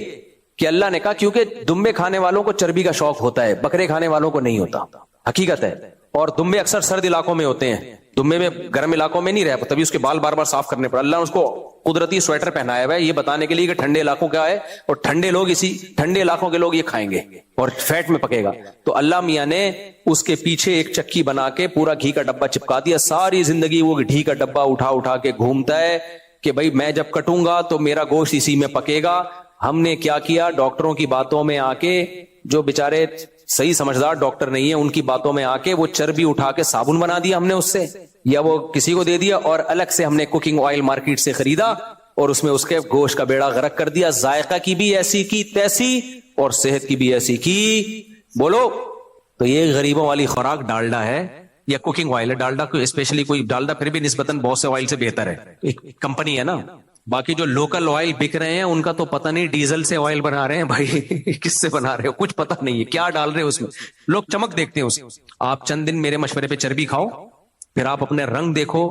کہ اللہ نے کہا کیونکہ دمبے کھانے والوں کو چربی کا شوق ہوتا ہے, بکرے کھانے والوں کو نہیں ہوتا. حقیقت ہے. اور دمبے اکثر سرد علاقوں میں ہوتے ہیں, دمبے میں گرم علاقوں میں نہیں رہتا, تبھی اس کے بال بار بار صاف کرنے پڑے. اللہ نے اس کو قدرتی سویٹر پہنایا ہوا ہے یہ بتانے کے لیے کہ ٹھنڈے علاقوں کیا ہے, اور ٹھنڈے لوگ, اسی ٹھنڈے علاقوں کے لوگ یہ کھائیں گے اور فیٹ میں پکے گا. تو اللہ میاں نے اس کے پیچھے ایک چکی بنا کے پورا گھی کا ڈبہ چپکا دیا. ساری زندگی وہ گھی کا ڈبہ اٹھا اٹھا کے گھومتا ہے کہ بھائی میں جب کٹوں گا تو میرا گوشت اسی میں پکے گا. ہم نے کیا کیا, ڈاکٹروں کی باتوں میں آ کے, جو بےچارے صحیح سمجھدار ڈاکٹر نہیں ہے, ان کی باتوں میں آ کے وہ چربی اٹھا کے صابن بنا دیا ہم نے اس سے, یا وہ کسی کو دے دیا, اور الگ سے ہم نے کوکنگ آئل مارکیٹ سے خریدا اور اس میں اس کے گوشت کا بیڑا غرق کر دیا. ذائقہ کی بھی ایسی کی تیسی اور صحت کی بھی ایسی کی. بولو, تو یہ غریبوں والی خوراک ڈالڈا ہے یا کوکنگ آئل ہے. ڈالڈا کو اسپیشلی, کوئی ڈالڈا پھر بھی نسبتاً بہت سے آئل سے بہتر ہے, ایک کمپنی ہے نا. باقی جو لوکل آئل بک رہے ہیں ان کا تو پتہ نہیں ڈیزل سے آئل بنا رہے ہیں بھائی, کس سے بنا رہے ہو کچھ پتہ نہیں ہے, کیا ڈال رہے ہیں اس میں. لوگ چمک دیکھتے ہیں اس. آپ چند دن میرے مشورے پہ چربی کھاؤ, پھر آپ اپنے رنگ دیکھو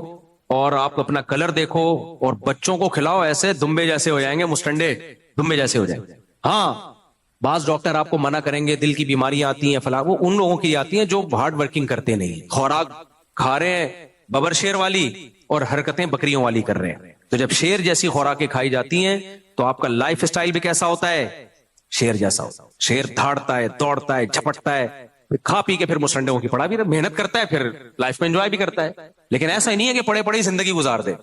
اور آپ اپنا کلر دیکھو, اور بچوں کو کھلاؤ, ایسے دمبے جیسے ہو جائیں گے, مسٹنڈے دمبے جیسے ہو جائیں گے. ہاں بعض ڈاکٹر آپ کو منع کریں گے, دل کی بیماریاں آتی ہیں فلاں, وہ ان لوگوں کی آتی ہیں جو ہارڈ ورکنگ کرتے نہیں, خوراک کھا رہے ہیں ببر شیر والی اور حرکتیں بکریوں والی کر رہے ہیں. تو جب شیر جیسی خوراکیں کھائی جاتی ہیں تو آپ کا لائف سٹائل بھی کیسا ہوتا ہے؟ شیر جیسا ہوتا ہے. شیر دھاڑتا ہے, دوڑتا ہے, جھپٹتا ہے, کھا پی کے پھر مسنڈوں کی پڑا بھی محنت کرتا ہے, پھر لائف میں انجوائے بھی کرتا ہے. لیکن ایسا ہی نہیں ہے کہ پڑے پڑے زندگی گزار دے.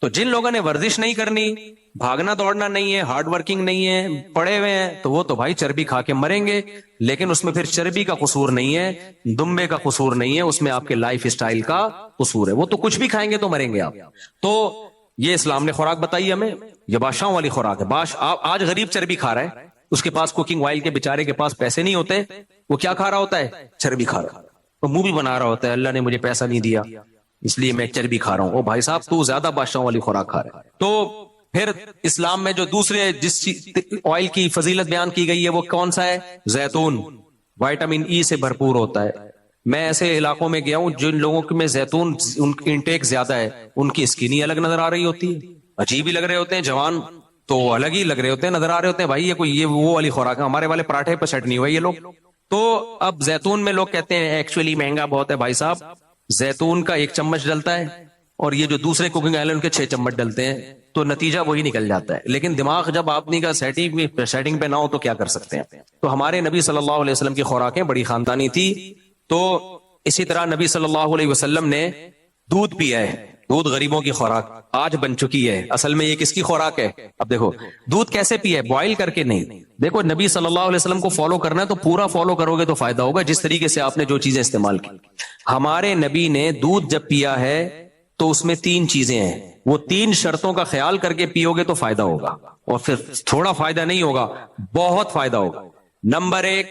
تو جن لوگوں نے ورزش نہیں کرنی, بھاگنا دوڑنا نہیں ہے, ہارڈ ورکنگ نہیں ہے, پڑے ہوئے ہیں, تو وہ تو بھائی چربی کھا کے مریں گے. لیکن اس میں پھر چربی کا قصور نہیں ہے, دمبے کا قصور نہیں ہے, اس میں آپ کے لائف سٹائل کا قصور ہے. وہ تو کچھ بھی کھائیں گے تو مریں گے آپ. تو یہ اسلام نے خوراک بتائی ہمیں, یہ بادشاہوں والی خوراک ہے. آج غریب چربی کھا رہا ہے, اس کے پاس کوکنگ آئل کے بیچارے کے پاس پیسے نہیں ہوتے, وہ کیا کھا رہا ہوتا ہے؟ چربی کھا رہا ہے. وہ منہ بھی بنا رہا ہوتا ہے, اللہ نے مجھے پیسہ نہیں دیا اس لیے میں چربی کھا رہا ہوں. او بھائی صاحب, تو زیادہ بادشاہوں والی خوراک کھا رہا ہے. تو پھر اسلام میں جو دوسرے جس آئل کی فضیلت بیان کی گئی ہے وہ کون سا ہے؟ زیتون. وائٹامن ای سے بھرپور ہوتا ہے. میں ایسے علاقوں میں گیا ہوں جن لوگوں میں زیتون انٹیک زیادہ ہے, ان کی اسکن ہی الگ نظر آ رہی ہوتی ہے, عجیب ہی لگ رہے ہوتے ہیں, جوان تو الگ ہی لگ رہے ہوتے ہیں, نظر آ رہے ہوتے ہیں. بھائی یہ کوئی یہ وہ والی خوراک ہے, ہمارے والے پراٹھے پہ سیٹ نہیں ہوئے یہ لوگ. تو اب زیتون میں لوگ کہتے ہیں ایکچولی مہنگا بہت ہے. بھائی صاحب, زیتون کا 1 چمچ ڈلتا ہے اور یہ جو دوسرے کوکنگ آئل ان کے 6 چمچ ڈلتے ہیں تو نتیجہ وہی نکل جاتا ہے. لیکن دماغ جب آدمی کا سیٹنگ پہ نہ ہو تو کیا کر سکتے ہیں. تو ہمارے نبی صلی اللہ علیہ وسلم کی خوراکیں بڑی خاندانی تھی. تو اسی طرح نبی صلی اللہ علیہ وسلم نے دودھ پیا ہے. دودھ غریبوں کی خوراک آج بن چکی ہے. اصل میں یہ کس کی خوراک ہے؟ اب دیکھو دودھ کیسے پیا ہے, بوائل کر کے نہیں. دیکھو نبی صلی اللہ علیہ وسلم کو فالو کرنا ہے تو پورا فالو کرو گے تو فائدہ ہوگا, جس طریقے سے آپ نے جو چیزیں استعمال کی. ہمارے نبی نے دودھ جب پیا ہے تو اس میں 3 چیزیں ہیں, وہ 3 شرطوں کا خیال کر کے پیو گے تو فائدہ ہوگا, اور پھر تھوڑا فائدہ نہیں ہوگا, بہت فائدہ ہوگا. نمبر 1,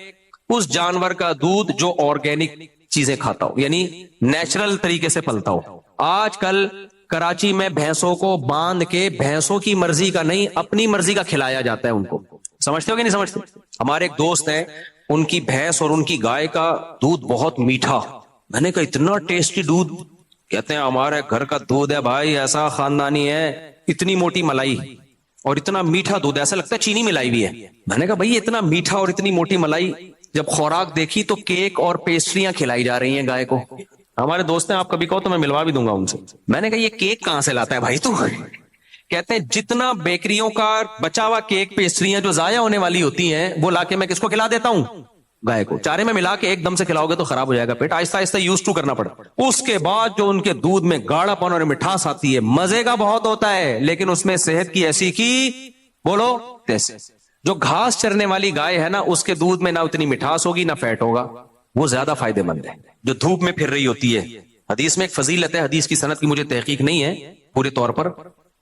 اس جانور کا دودھ جو آرگینک چیزیں کھاتا ہو, یعنی نیچرل طریقے سے پلتا ہو. آج کل کراچی میں بھینسوں کو باندھ کے بھینسوں کی مرضی کا نہیں اپنی مرضی کا کھلایا جاتا ہے ان کو. سمجھتے ہو کہ نہیں سمجھتے؟ ہمارے ایک دوست ہیں, ان کی بھینس اور ان کی گائے کا دودھ بہت میٹھا. میں نے کہا اتنا ٹیسٹی دودھ؟ کہتے ہیں ہمارے گھر کا دودھ ہے بھائی, ایسا خاندانی ہے, اتنی موٹی ملائی اور اتنا میٹھا دودھ, ایسا لگتا ہے چینی ملائی ہوئی ہے. میں نے کہا بھائی اتنا میٹھا اور اتنی موٹی ملائی, جب خوراک دیکھی تو کیک اور پیسٹریاں کھلائی جا رہی ہیں گائے کو. ہمارے دوست ہیں, آپ کبھی کہو تو میں ملوا بھی دوں گا ان سے. میں نے کہا یہ کیک کہاں سے لاتا ہے بھائی تو؟ کہتے ہیں جتنا بیکریوں کا بچا ہوا کیک پیسٹریاں جو ضائع ہونے والی ہوتی ہیں وہ لا کے میں کس کو کھلا دیتا ہوں, گائے کو. چارے میں ملا کے ایک دم سے کھلاؤ گے تو خراب ہو جائے گا پیٹ, آہستہ آہستہ یوز ٹو کرنا پڑا. اس کے بعد جو ان کے دودھ میں گاڑھا پن اور مٹھاس آتی ہے, مزے کا بہت ہوتا ہے, لیکن اس میں صحت کی ایسی کی بولو تیسے. جو گھاس چرنے والی گائے ہے نا, اس کے دودھ میں نہ اتنی مٹھاس ہوگی نہ فیٹ ہوگا, وہ زیادہ فائدے مند ہے. جو دھوپ میں پھر رہی ہوتی ہے, حدیث میں ایک فضیلت ہے, حدیث کی سند کی مجھے تحقیق نہیں ہے پورے طور پر,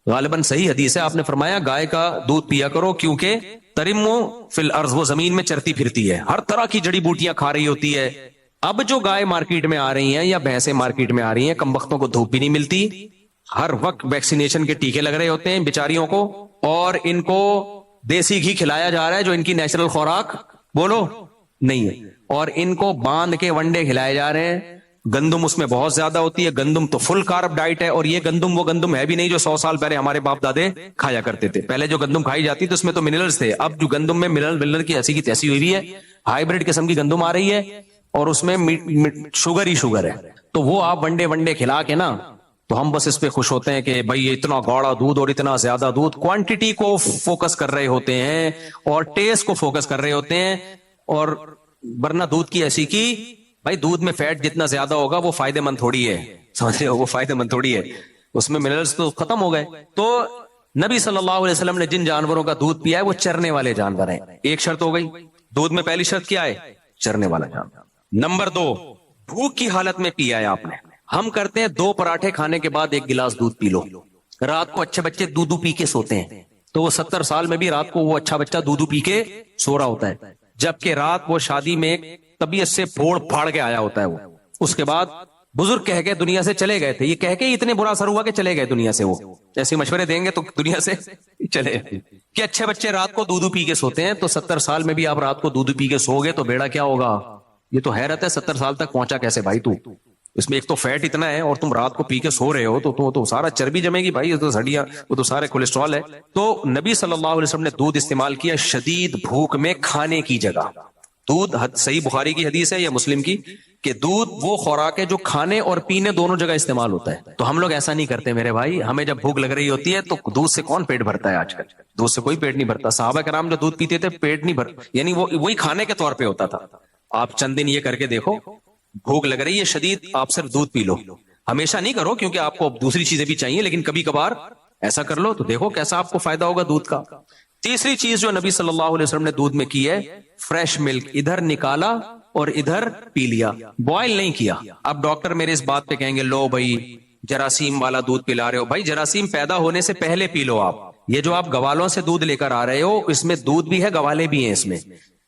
غالباً صحیح حدیث ہے. آپ نے فرمایا گائے کا دودھ پیا کرو کیونکہ ترمو فی الارض, وہ زمین میں چرتی پھرتی ہے, ہر طرح کی جڑی بوٹیاں کھا رہی ہوتی ہے. اب جو گائے مارکیٹ میں آ رہی ہیں یا بھینسیں مارکیٹ میں آ رہی ہیں, کم وقتوں کو دھوپ بھی نہیں ملتی, ہر وقت ویکسینیشن کے ٹیکے لگ رہے ہوتے ہیں بیچاریوں کو, اور ان کو دیسی گھی کھلایا جا رہا ہے جو ان کی نیچرل خوراک بولو نہیں ہے, اور ان کو باندھ کے ونڈے کھلائے جا رہے ہیں. گندم اس میں بہت زیادہ ہوتی ہے, گندم تو فل کارب ڈائٹ ہے, اور یہ گندم وہ گندم ہے بھی نہیں جو 100 سال پہلے ہمارے باپ دادے کھایا کرتے تھے. پہلے جو گندم کھائی جاتی تو اس میں تو منرلز تھے, اب جو گندم میں منرل کی ایسی تیسی ہوئی ہے, ہائیبریڈ قسم کی گندم آ رہی ہے اور اس میں شوگر ہی شوگر ہے. تو وہ آپ ونڈے کھلا کے نا, تو ہم بس اس پہ خوش ہوتے ہیں کہ بھائی اتنا گاڑا دودھ اور اتنا زیادہ دودھ, کوانٹٹی کو فوکس کر رہے ہوتے ہیں اور ٹیسٹ کو فوکس کر رہے ہوتے ہیں. اور ورنہ دودھ کی ایسی کی بھائی, دودھ میں فیٹ جتنا زیادہ ہوگا وہ فائدے مند تھوڑی ہے, سمجھ رہے ہو, وہ فائدے مند تھوڑی ہے, اس میں منرلز تو ختم ہو گئے. تو نبی صلی اللہ علیہ وسلم نے جن جانوروں کا دودھ پیا ہے وہ چرنے والے جانور ہیں. ایک شرط ہو گئی دودھ میں, پہلی شرط کیا ہے؟ چرنے والا جانور. نمبر 2, بھوک کی حالت میں پیا ہے آپ نے. ہم کرتے ہیں 2 پراٹھے کھانے کے بعد 1 گلاس دودھ پی لو. رات کو اچھے بچے دودھ پی کے سوتے ہیں, تو وہ 70 سال میں بھی رات کو وہ اچھا بچہ دودھ پی کے سو رہا ہوتا ہے, جبکہ رات وہ شادی میں طبیعت سے پھوڑ پھاڑ کے آیا ہوتا ہے. وہ اس کے بعد بزرگ کہہ کے دنیا سے چلے گئے تھے, یہ کہہ کے اتنے برا اثر ہوا کہ چلے گئے دنیا سے. وہ ایسے مشورے دیں گے تو دنیا سے چلے کہ اچھے بچے رات کو دودھ پی کے سوتے ہیں, تو 70 سال میں بھی آپ رات کو دودھ پی کے سو گے تو بیڑا کیا ہوگا. یہ تو حیرت ہے, 70 سال تک پہنچا کیسے بھائی تو. اس میں ایک تو فیٹ اتنا ہے اور تم رات کو پی کے سو رہے ہو تو سارا چربی جمے گی بھائی, تو ہڈیاں, وہ تو سارے کولیسٹرول ہے. تو نبی صلی اللہ علیہ وسلم نے دودھ استعمال کیا شدید بھوک میں کھانے کی جگہ. دودھ صحیح بخاری کی حدیث ہے یا مسلم کی, کہ دودھ وہ خوراک ہے جو کھانے اور پینے دونوں جگہ استعمال ہوتا ہے. تو ہم لوگ ایسا نہیں کرتے میرے بھائی, ہمیں جب بھوک لگ رہی ہوتی ہے تو دودھ سے کون پیٹ بھرتا ہے آج کل؟ دودھ سے کوئی پیٹ نہیں بھرتا. صحابہ کرام جو دودھ پیتے تھے پیٹ نہیں بھرتا, یعنی وہی کھانے کے طور پہ ہوتا تھا. آپ چند دن یہ کر کے دیکھو, بھوک لگ رہی ہے شدید, آپ صرف دودھ پی لو. ہمیشہ نہیں کرو کیونکہ آپ کو دوسری چیزیں بھی چاہیے, لیکن کبھی کبھار ایسا کر لو تو دیکھو کیسا آپ کو فائدہ ہوگا دودھ کا. تیسری چیز جو نبی صلی اللہ علیہ وسلم نے دودھ میں کی ہے, فریش ملک. ادھر نکالا اور ادھر پی لیا, بوائل نہیں کیا. اب ڈاکٹر میرے اس بات پہ کہیں گے لو بھائی جراثیم والا دودھ پلا رہے ہو. بھائی جراثیم پیدا ہونے سے پہلے پی لو آپ. یہ جو آپ گوالوں سے دودھ لے کر آ رہے ہو, اس میں دودھ بھی ہے, گوالے بھی ہیں اس میں,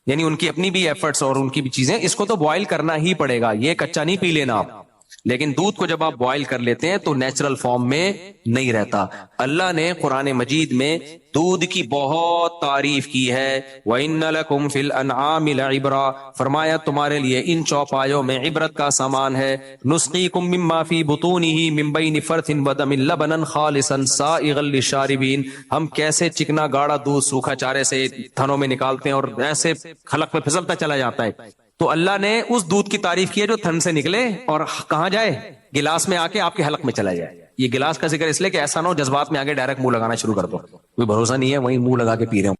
یعنی ان کی اپنی بھی ایفرٹس اور ان کی بھی چیزیں. اس کو تو بوائل کرنا ہی پڑے گا, یہ کچا نہیں پی لینا آپ. لیکن دودھ کو جب آپ بوائل کر لیتے ہیں تو نیچرل فارم میں نہیں رہتا. اللہ نے قرآن مجید میں دودھ کی بہت تعریف کی ہے. وَإِنَّ لَكُمْ فِي الْأَنْعَامِ لَعِبْرَةً, فرمایا تمہارے لیے ان چوپایوں میں عبرت کا سامان ہے. نُسْقِيكُم مِّمَّا فِي بُطُونِهِ مِن بَيْنِ فَرْثٍ وَدَمٍ لَبَنًا خَالِصًا سَائِغًا لِّلشَّارِبِينَ. ہم کیسے چکنا گاڑا دودھ سوکھا چارے سے تھنوں میں نکالتے ہیں اور ایسے خلق میں پھسلتا چلا جاتا ہے. تو اللہ نے اس دودھ کی تعریف کی ہے جو تھن سے نکلے اور کہاں جائے, گلاس میں آ کے آپ کے حلق میں چلا جائے. یہ گلاس کا ذکر اس لیے کہ ایسا نہ ہو جذبات میں آگے ڈائریکٹ منہ لگانا شروع کر دو, کوئی بھروسہ نہیں ہے وہیں منہ لگا کے پی رہے ہوں.